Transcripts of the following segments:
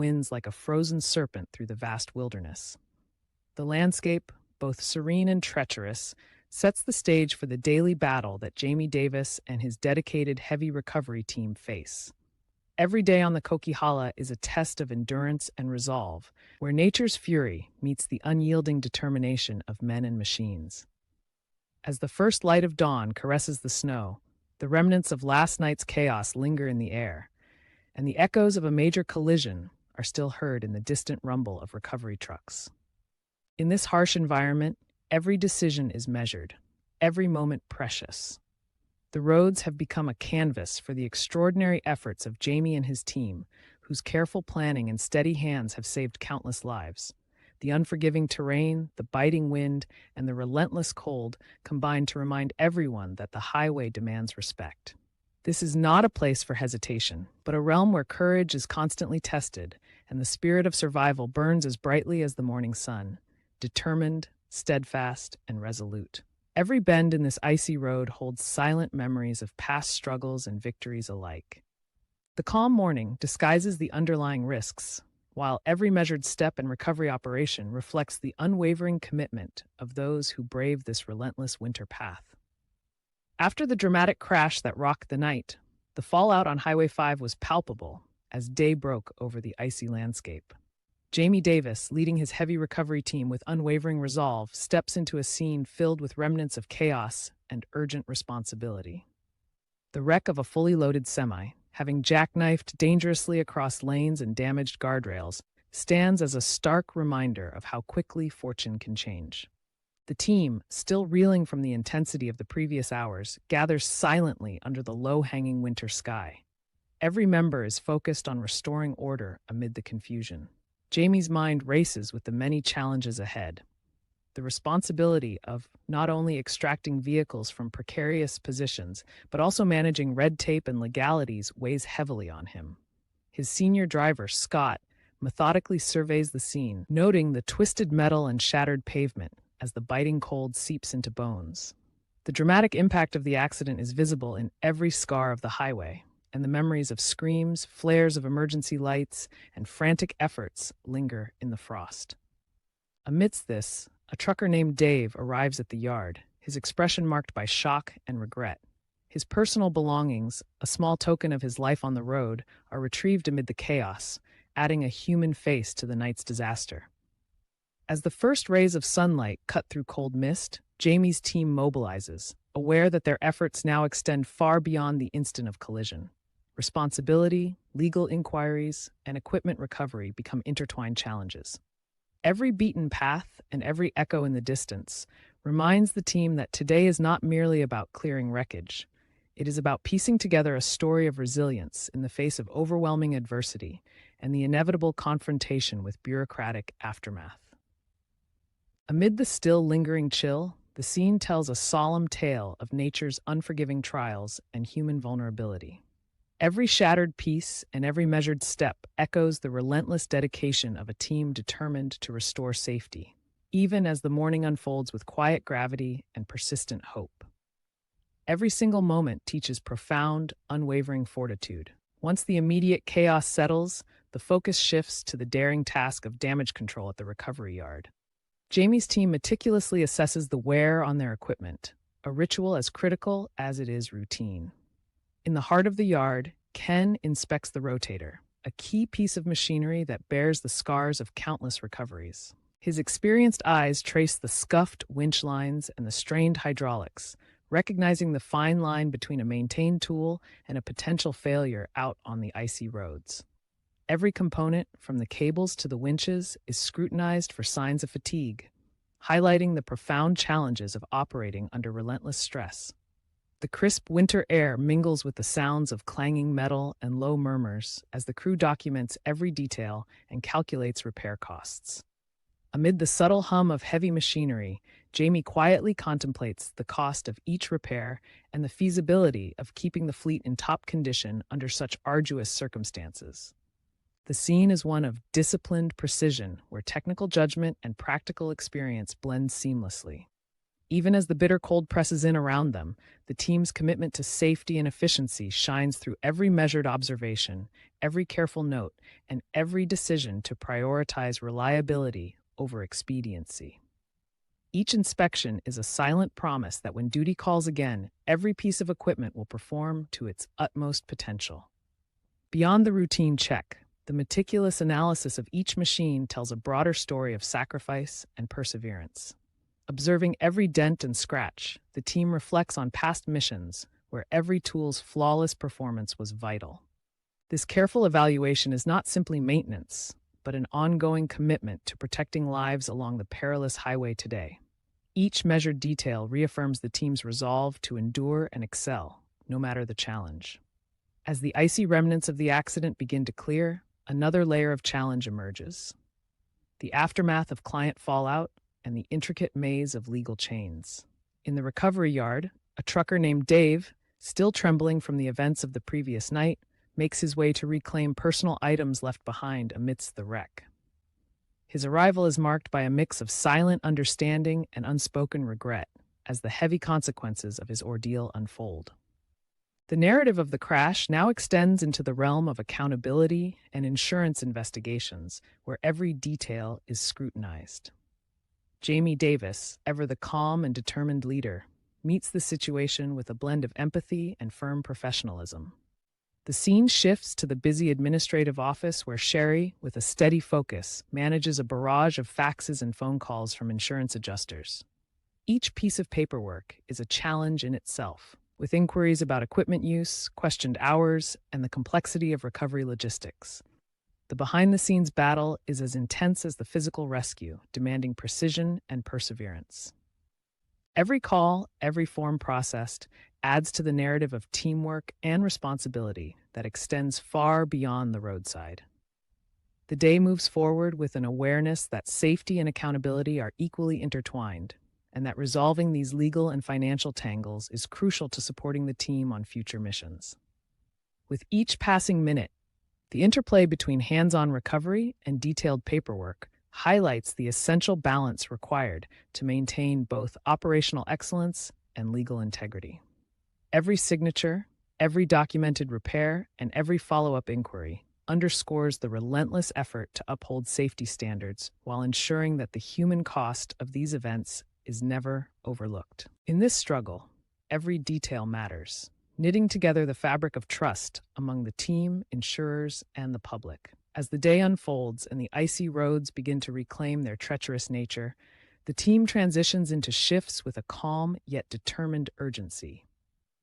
winds like a frozen serpent through the vast wilderness. The landscape, both serene and treacherous, sets the stage for the daily battle that Jamie Davis and his dedicated heavy recovery team face. Every day on the Coquihalla is a test of endurance and resolve, where nature's fury meets the unyielding determination of men and machines. As the first light of dawn caresses the snow, the remnants of last night's chaos linger in the air, and the echoes of a major collision are still heard in the distant rumble of recovery trucks. In this harsh environment, every decision is measured, every moment precious. The roads have become a canvas for the extraordinary efforts of Jamie and his team, whose careful planning and steady hands have saved countless lives. The unforgiving terrain, the biting wind, and the relentless cold combine to remind everyone that the highway demands respect. This is not a place for hesitation, but a realm where courage is constantly tested and the spirit of survival burns as brightly as the morning sun, determined, steadfast, and resolute. Every bend in this icy road holds silent memories of past struggles and victories alike. The calm morning disguises the underlying risks, while every measured step and recovery operation reflects the unwavering commitment of those who brave this relentless winter path. After the dramatic crash that rocked the night, the fallout on Highway 5 was palpable as day broke over the icy landscape. Jamie Davis, leading his heavy recovery team with unwavering resolve, steps into a scene filled with remnants of chaos and urgent responsibility. The wreck of a fully loaded semi, having jackknifed dangerously across lanes and damaged guardrails, stands as a stark reminder of how quickly fortune can change. The team, still reeling from the intensity of the previous hours, gathers silently under the low-hanging winter sky. Every member is focused on restoring order amid the confusion. Jamie's mind races with the many challenges ahead. The responsibility of not only extracting vehicles from precarious positions, but also managing red tape and legalities weighs heavily on him. His senior driver, Scott, methodically surveys the scene, noting the twisted metal and shattered pavement as the biting cold seeps into bones. The dramatic impact of the accident is visible in every scar of the highway, and the memories of screams, flares of emergency lights, and frantic efforts linger in the frost. Amidst this, a trucker named Dave arrives at the yard, his expression marked by shock and regret. His personal belongings, a small token of his life on the road, are retrieved amid the chaos, adding a human face to the night's disaster. As the first rays of sunlight cut through cold mist, Jamie's team mobilizes, aware that their efforts now extend far beyond the instant of collision. Responsibility, legal inquiries, and equipment recovery become intertwined challenges. Every beaten path and every echo in the distance reminds the team that today is not merely about clearing wreckage. It is about piecing together a story of resilience in the face of overwhelming adversity and the inevitable confrontation with bureaucratic aftermath. Amid the still lingering chill, the scene tells a solemn tale of nature's unforgiving trials and human vulnerability. Every shattered piece and every measured step echoes the relentless dedication of a team determined to restore safety, even as the morning unfolds with quiet gravity and persistent hope. Every single moment teaches profound, unwavering fortitude. Once the immediate chaos settles, the focus shifts to the daring task of damage control at the recovery yard. Jamie's team meticulously assesses the wear on their equipment, a ritual as critical as it is routine. In the heart of the yard, Ken inspects the rotator, a key piece of machinery that bears the scars of countless recoveries. His experienced eyes trace the scuffed winch lines and the strained hydraulics, recognizing the fine line between a maintained tool and a potential failure out on the icy roads. Every component, from the cables to the winches, is scrutinized for signs of fatigue, highlighting the profound challenges of operating under relentless stress. The crisp winter air mingles with the sounds of clanging metal and low murmurs as the crew documents every detail and calculates repair costs. Amid the subtle hum of heavy machinery, Jamie quietly contemplates the cost of each repair and the feasibility of keeping the fleet in top condition under such arduous circumstances. The scene is one of disciplined precision where technical judgment and practical experience blend seamlessly. Even as the bitter cold presses in around them, the team's commitment to safety and efficiency shines through every measured observation, every careful note, and every decision to prioritize reliability over expediency. Each inspection is a silent promise that when duty calls again, every piece of equipment will perform to its utmost potential. Beyond the routine check, the meticulous analysis of each machine tells a broader story of sacrifice and perseverance. Observing every dent and scratch, the team reflects on past missions where every tool's flawless performance was vital. This careful evaluation is not simply maintenance, but an ongoing commitment to protecting lives along the perilous highway today. Each measured detail reaffirms the team's resolve to endure and excel, no matter the challenge. As the icy remnants of the accident begin to clear, another layer of challenge emerges. The aftermath of client fallout and the intricate maze of legal chains. In the recovery yard, a trucker named Dave, still trembling from the events of the previous night, makes his way to reclaim personal items left behind amidst the wreck. His arrival is marked by a mix of silent understanding and unspoken regret as the heavy consequences of his ordeal unfold. The narrative of the crash now extends into the realm of accountability and insurance investigations, where every detail is scrutinized. Jamie Davis, ever the calm and determined leader, meets the situation with a blend of empathy and firm professionalism. The scene shifts to the busy administrative office where Sherry, with a steady focus, manages a barrage of faxes and phone calls from insurance adjusters. Each piece of paperwork is a challenge in itself, with inquiries about equipment use, questioned hours, and the complexity of recovery logistics. The behind-the-scenes battle is as intense as the physical rescue, demanding precision and perseverance. Every call, every form processed, adds to the narrative of teamwork and responsibility that extends far beyond the roadside. The day moves forward with an awareness that safety and accountability are equally intertwined, and that resolving these legal and financial tangles is crucial to supporting the team on future missions. With each passing minute, the interplay between hands-on recovery and detailed paperwork highlights the essential balance required to maintain both operational excellence and legal integrity. Every signature, every documented repair, and every follow-up inquiry underscores the relentless effort to uphold safety standards while ensuring that the human cost of these events is never overlooked. In this struggle, every detail matters, knitting together the fabric of trust among the team, insurers, and the public. As the day unfolds and the icy roads begin to reclaim their treacherous nature, the team transitions into shifts with a calm yet determined urgency.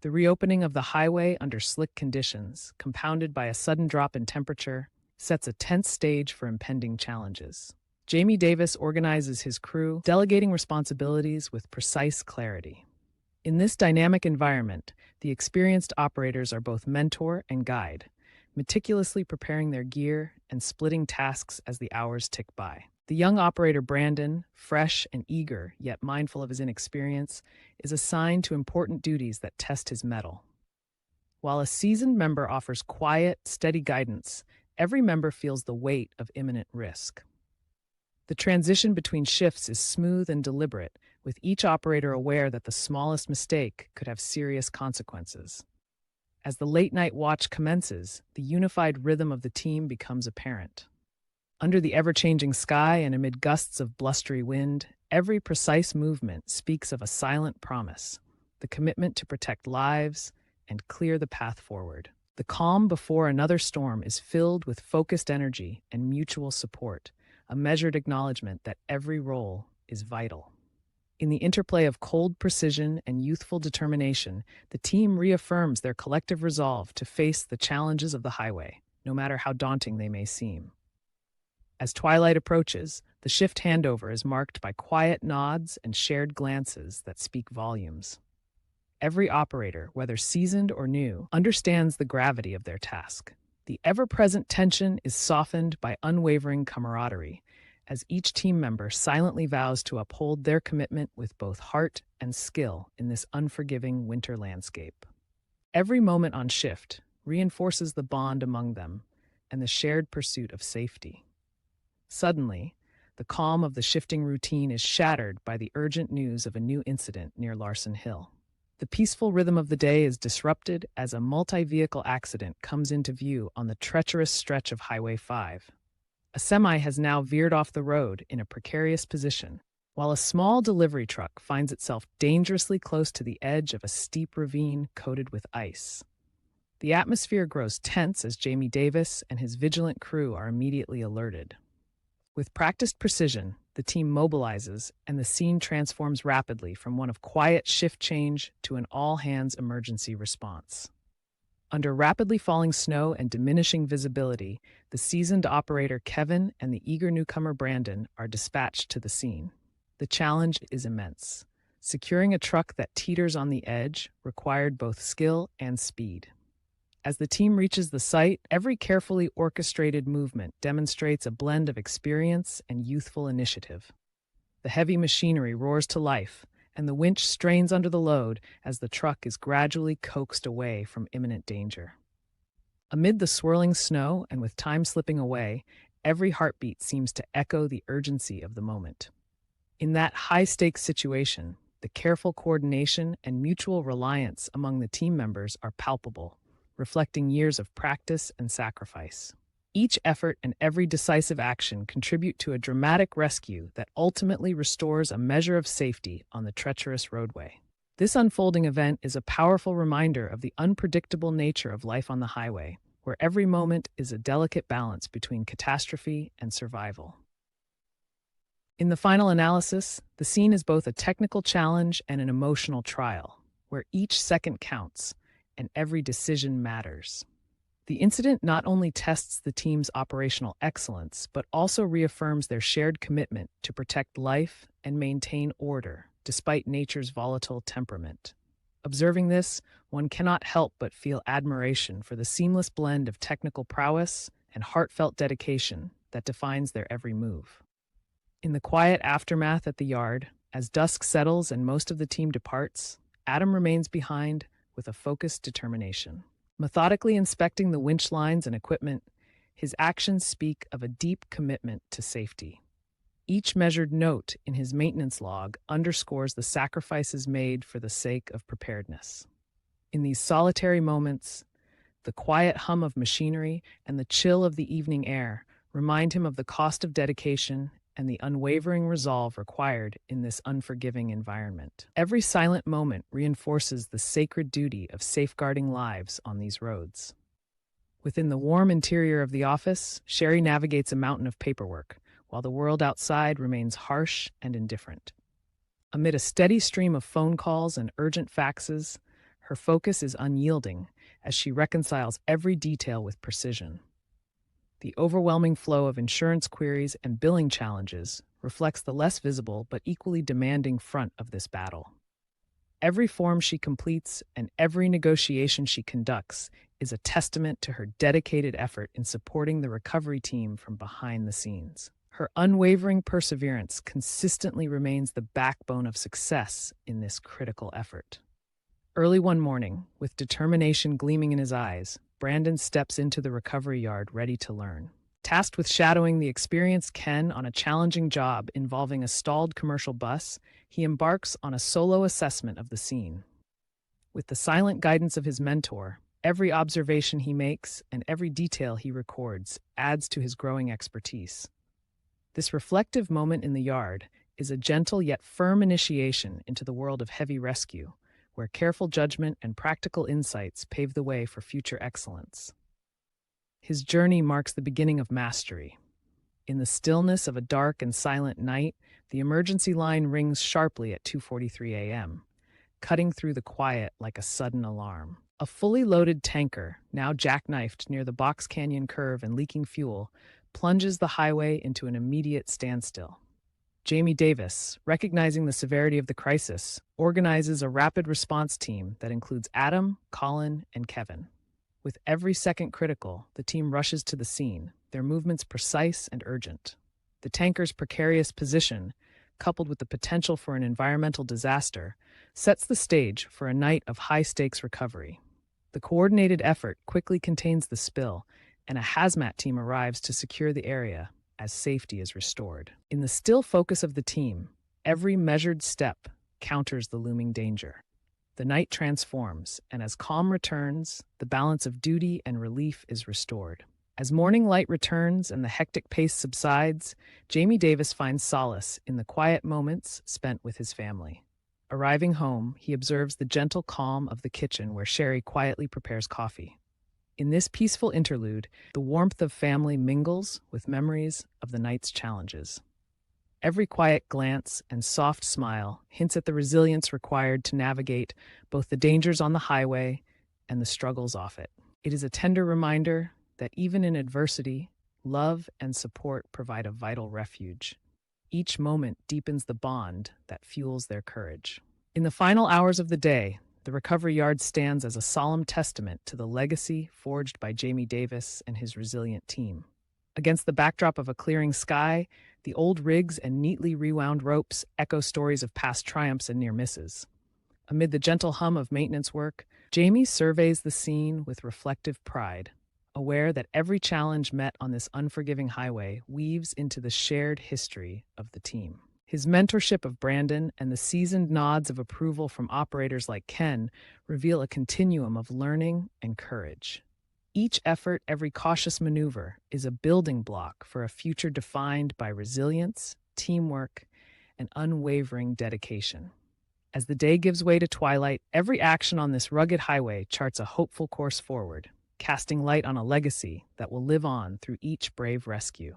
The reopening of the highway under slick conditions, compounded by a sudden drop in temperature, sets a tense stage for impending challenges. Jamie Davis organizes his crew, delegating responsibilities with precise clarity. In this dynamic environment, the experienced operators are both mentor and guide, meticulously preparing their gear and splitting tasks as the hours tick by. The young operator Brandon, fresh and eager, yet mindful of his inexperience, is assigned to important duties that test his mettle. While a seasoned member offers quiet, steady guidance, every member feels the weight of imminent risk. The transition between shifts is smooth and deliberate, with each operator aware that the smallest mistake could have serious consequences. As the late-night watch commences, the unified rhythm of the team becomes apparent. Under the ever-changing sky and amid gusts of blustery wind, every precise movement speaks of a silent promise, the commitment to protect lives and clear the path forward. The calm before another storm is filled with focused energy and mutual support, a measured acknowledgement that every role is vital. In the interplay of cold precision and youthful determination, the team reaffirms their collective resolve to face the challenges of the highway, no matter how daunting they may seem. As twilight approaches, the shift handover is marked by quiet nods and shared glances that speak volumes. Every operator, whether seasoned or new, understands the gravity of their task. The ever-present tension is softened by unwavering camaraderie, as each team member silently vows to uphold their commitment with both heart and skill in this unforgiving winter landscape. Every moment on shift reinforces the bond among them and the shared pursuit of safety. Suddenly, the calm of the shifting routine is shattered by the urgent news of a new incident near Larson Hill. The peaceful rhythm of the day is disrupted as a multi-vehicle accident comes into view on the treacherous stretch of Highway 5. A semi has now veered off the road in a precarious position, while a small delivery truck finds itself dangerously close to the edge of a steep ravine coated with ice. The atmosphere grows tense as Jamie Davis and his vigilant crew are immediately alerted. With practiced precision, the team mobilizes and the scene transforms rapidly from one of quiet shift change to an all-hands emergency response. Under rapidly falling snow and diminishing visibility, the seasoned operator Kevin and the eager newcomer Brandon are dispatched to the scene. The challenge is immense. Securing a truck that teeters on the edge required both skill and speed. As the team reaches the site, every carefully orchestrated movement demonstrates a blend of experience and youthful initiative. The heavy machinery roars to life, and the winch strains under the load as the truck is gradually coaxed away from imminent danger. Amid the swirling snow and with time slipping away, every heartbeat seems to echo the urgency of the moment. In that high-stakes situation, the careful coordination and mutual reliance among the team members are palpable, reflecting years of practice and sacrifice. Each effort and every decisive action contribute to a dramatic rescue that ultimately restores a measure of safety on the treacherous roadway. This unfolding event is a powerful reminder of the unpredictable nature of life on the highway, where every moment is a delicate balance between catastrophe and survival. In the final analysis, the scene is both a technical challenge and an emotional trial, where each second counts and every decision matters. The incident not only tests the team's operational excellence, but also reaffirms their shared commitment to protect life and maintain order, despite nature's volatile temperament. Observing this, one cannot help but feel admiration for the seamless blend of technical prowess and heartfelt dedication that defines their every move. In the quiet aftermath at the yard, as dusk settles and most of the team departs, Adam remains behind with a focused determination. Methodically inspecting the winch lines and equipment, his actions speak of a deep commitment to safety. Each measured note in his maintenance log underscores the sacrifices made for the sake of preparedness. In these solitary moments, the quiet hum of machinery and the chill of the evening air remind him of the cost of dedication and the unwavering resolve required in this unforgiving environment. Every silent moment reinforces the sacred duty of safeguarding lives on these roads. Within the warm interior of the office, Sherry navigates a mountain of paperwork, while the world outside remains harsh and indifferent. Amid a steady stream of phone calls and urgent faxes, her focus is unyielding as she reconciles every detail with precision. The overwhelming flow of insurance queries and billing challenges reflects the less visible but equally demanding front of this battle. Every form she completes and every negotiation she conducts is a testament to her dedicated effort in supporting the recovery team from behind the scenes. Her unwavering perseverance consistently remains the backbone of success in this critical effort. Early one morning, with determination gleaming in his eyes, Brandon steps into the recovery yard ready to learn. Tasked with shadowing the experienced Ken on a challenging job involving a stalled commercial bus, he embarks on a solo assessment of the scene. With the silent guidance of his mentor, every observation he makes and every detail he records adds to his growing expertise. This reflective moment in the yard is a gentle yet firm initiation into the world of heavy rescue, where careful judgment and practical insights pave the way for future excellence. His journey marks the beginning of mastery. In the stillness of a dark and silent night, the emergency line rings sharply at 2:43 a.m., cutting through the quiet like a sudden alarm. A fully loaded tanker, now jackknifed near the Box Canyon curve and leaking fuel, plunges the highway into an immediate standstill. Jamie Davis, recognizing the severity of the crisis, organizes a rapid response team that includes Adam, Colin, and Kevin. With every second critical, the team rushes to the scene, their movements precise and urgent. The tanker's precarious position, coupled with the potential for an environmental disaster, sets the stage for a night of high-stakes recovery. The coordinated effort quickly contains the spill, and a hazmat team arrives to secure the area, as safety is restored. In the still focus of the team, every measured step counters the looming danger. The night transforms, and as calm returns, the balance of duty and relief is restored. As morning light returns and the hectic pace subsides, Jamie Davis finds solace in the quiet moments spent with his family. Arriving home, he observes the gentle calm of the kitchen where Sherry quietly prepares coffee. In this peaceful interlude, the warmth of family mingles with memories of the night's challenges. Every quiet glance and soft smile hints at the resilience required to navigate both the dangers on the highway and the struggles off it. It is a tender reminder that even in adversity, love and support provide a vital refuge. Each moment deepens the bond that fuels their courage. In the final hours of the day, the recovery yard stands as a solemn testament to the legacy forged by Jamie Davis and his resilient team. Against the backdrop of a clearing sky, the old rigs and neatly rewound ropes echo stories of past triumphs and near misses. Amid the gentle hum of maintenance work, Jamie surveys the scene with reflective pride, aware that every challenge met on this unforgiving highway weaves into the shared history of the team. His mentorship of Brandon and the seasoned nods of approval from operators like Ken reveal a continuum of learning and courage. Each effort, every cautious maneuver, is a building block for a future defined by resilience, teamwork, and unwavering dedication. As the day gives way to twilight, every action on this rugged highway charts a hopeful course forward, casting light on a legacy that will live on through each brave rescue.